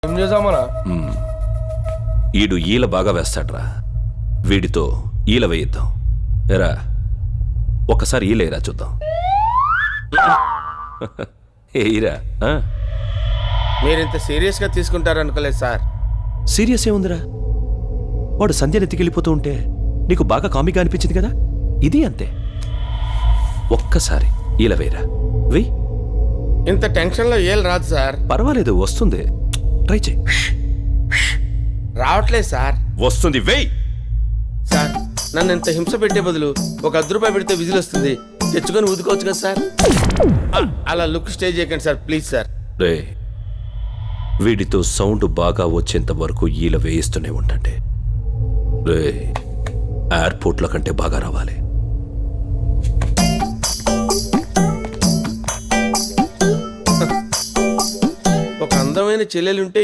ఏం చేద్దామనా? ఈడు ఈల బాగా వేస్తాడ్రా, వీడితో ఈల వేయిద్దాం. ఎరా ఒక్కసారి ఈలేరా చూద్దాం. ఏయిరా. మీరింత సీరియస్గా తీసుకుంటారనుకోలేదు సార్. సీరియస్ ఏముందిరా, వాడు సంధ్యను ఎత్తికెళ్ళిపోతూ ఉంటే నీకు బాగా కామిగా అనిపించింది కదా, ఇది అంతే. ఒక్కసారి ఈల వేయరా, వెయ్యి. ఇంత టెన్షన్లో ఏం రాదు సార్. పర్వాలేదు, వస్తుంది, ట్రై చేయి. రావట్లేదు సార్. వస్తుంది, వెయ్యి. సార్ నన్ను ఇంత హింస పెట్టే బదులు ఒక ₹10 పెడితే విజిల్ వస్తుంది, తెచ్చుకొని ఊదుకోవచ్చు కదా సార్. అలా లుక్ స్టే చేయకండి సార్, ప్లీజ్ సార్. రే, వీడితో సౌండ్ బాగా వచ్చేంత వరకు ఈల వేయిస్తూనే ఉండండి. రే, ఎయిర్పోర్ట్ల కంటే బాగా రావాలి. ఒక అందమైన చెల్లెలుంటే